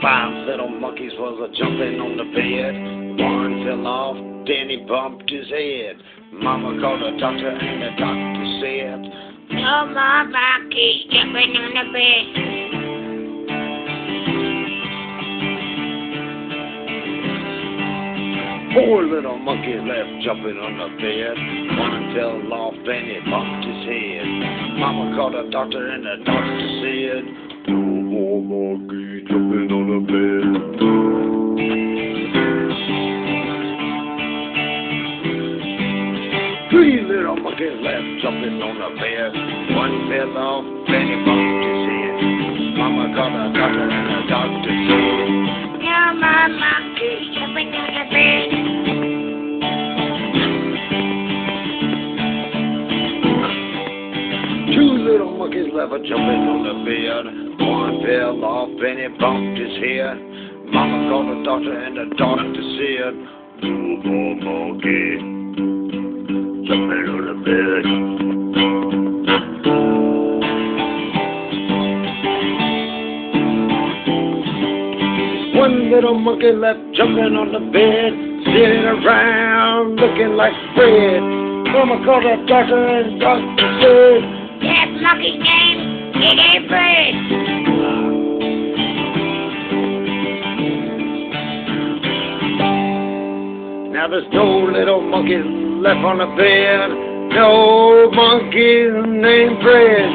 5 little monkeys was a-jumping on the bed. One fell off, then he bumped his head. Mama called the doctor and the doctor said, "No more monkeys jumping on the bed." 4 little monkeys left jumping on the bed. One fell off and he bumped his head. Mama called the doctor and the doctor said, "No more monkeys jumping on the bed." 3 little monkeys left jumping on the bed. One fell off and he bumped his head. Mama called the doctor and the doctor said, "No more monkeys jumping on the bed." 2 little monkeys left jumping on the bed. One fell off and he bumped his head. Mama called the doctor and the doctor said, "No more monkeys jumping on the bed." One little monkey left jumping on the bed, sitting around looking like Fred. Mama called the doctor and the doctor said, "That monkey's name, it ain't Fred." Now there's no little monkeys left on the bed, no monkeys named Fred.